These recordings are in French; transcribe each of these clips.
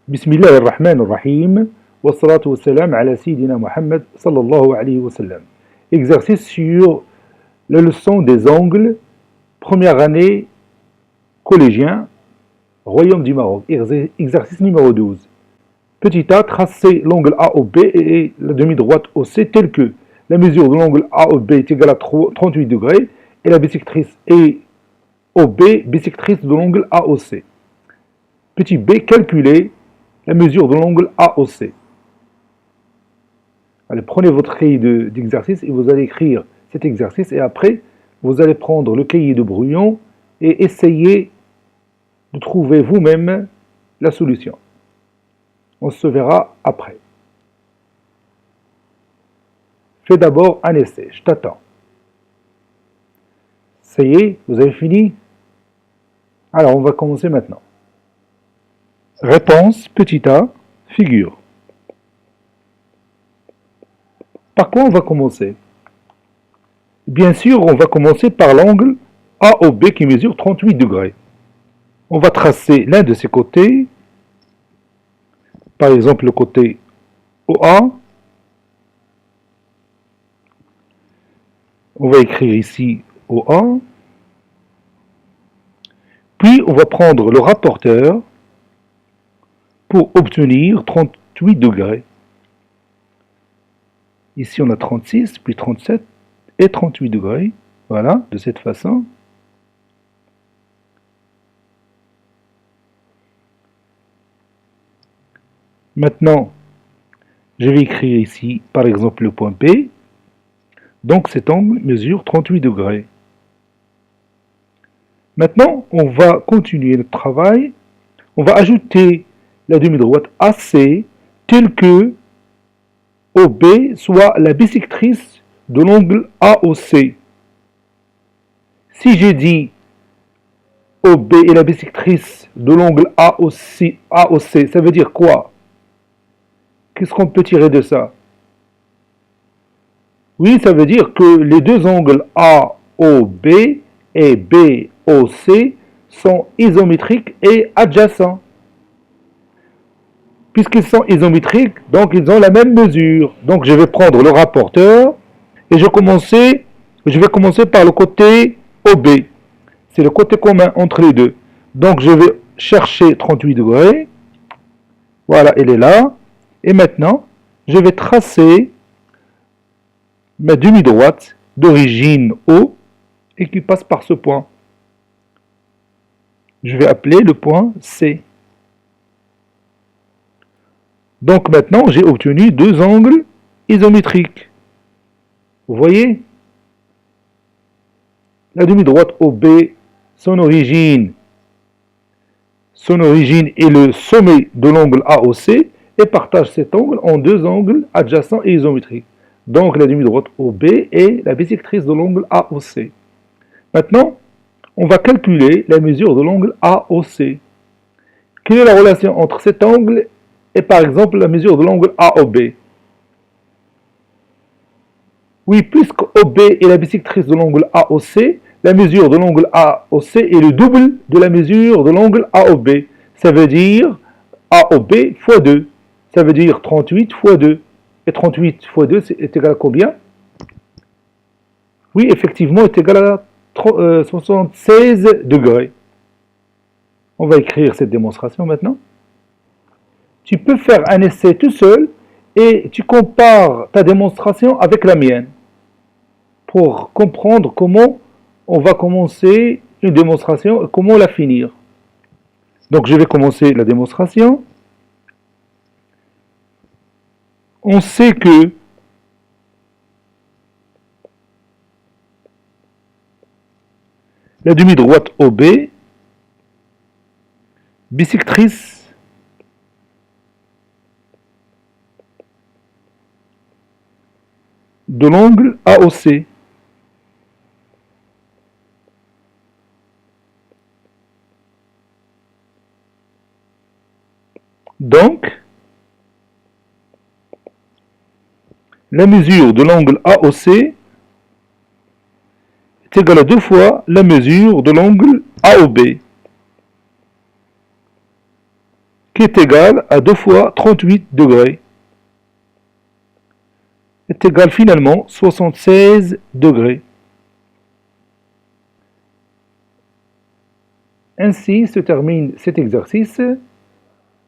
بسم الله الرحمن الرحيم والصلاة والسلام على سيدنا Mohammed sallallahu alayhi wa sallam. Exercice sur la leçon des angles, première année, collégien, Royaume du Maroc. Exercice numéro 12. Petit a, tracez l'angle AOB et la demi-droite OC tel que la mesure de l'angle AOB est égale à 38 degrés et la bisectrice EOB bisectrice de l'angle AOC. Petit b, calculez la mesure de l'angle AOC. Allez, prenez votre cahier d'exercice et vous allez écrire cet exercice et après, vous allez prendre le cahier de brouillon et essayer de trouver vous-même la solution. On se verra après. Fais d'abord un essai, je t'attends. Ça y est, vous avez fini? Alors, on va commencer maintenant. Réponse, petit a, figure. Par quoi on va commencer? Bien sûr, on va commencer par l'angle AOB qui mesure 38 degrés. On va tracer l'un de ses côtés, par exemple le côté OA. On va écrire ici OA. Puis on va prendre le rapporteur pour obtenir 38 degrés. Ici, on a 36, puis 37 et 38 degrés. Voilà, de cette façon. Maintenant, je vais écrire ici, par exemple, le point P. Donc, cet angle mesure 38 degrés. Maintenant, on va continuer notre travail. On va ajouter la demi-droite AC telle que OB soit la bisectrice de l'angle AOC. Si j'ai dit OB est la bisectrice de l'angle AOC, ça veut dire quoi? Qu'est-ce qu'on peut tirer de ça? Oui, ça veut dire que les deux angles AOB et BOC sont isométriques et adjacents. Puisqu'ils sont isométriques, donc ils ont la même mesure. Donc je vais prendre le rapporteur et je vais commencer par le côté OB. C'est le côté commun entre les deux. Donc je vais chercher 38 degrés. Voilà, elle est là. Et maintenant, je vais tracer ma demi-droite d'origine O et qui passe par ce point. Je vais appeler le point C. Donc maintenant, j'ai obtenu deux angles isométriques. Vous voyez? La demi-droite OB, son origine est le sommet de l'angle AOC et partage cet angle en deux angles adjacents et isométriques. Donc la demi-droite OB est la bisectrice de l'angle AOC. Maintenant, on va calculer la mesure de l'angle AOC. Quelle est la relation entre cet angle et par exemple la mesure de l'angle AOB? Oui, puisque OB est la bisectrice de l'angle AOC, la mesure de l'angle AOC est le double de la mesure de l'angle AOB. Ça veut dire AOB fois 2. Ça veut dire 38 fois 2. Et 38 fois 2 est égal à combien? Oui, effectivement, est égal à 76 degrés. On va écrire cette démonstration maintenant. Tu peux faire un essai tout seul et tu compares ta démonstration avec la mienne pour comprendre comment on va commencer une démonstration et comment la finir. Donc je vais commencer la démonstration. On sait que la demi-droite OB, bisectrice de l'angle AOC. Donc, la mesure de l'angle AOC est égale à 2 fois la mesure de l'angle AOB. qui est égal à 2 fois 38 degrés, est égal finalement 76 degrés. Ainsi se termine cet exercice.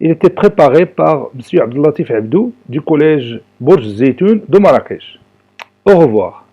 Il était préparé par M. Abdellatif Abdou du collège Bourj Zeytoun de Marrakech. Au revoir.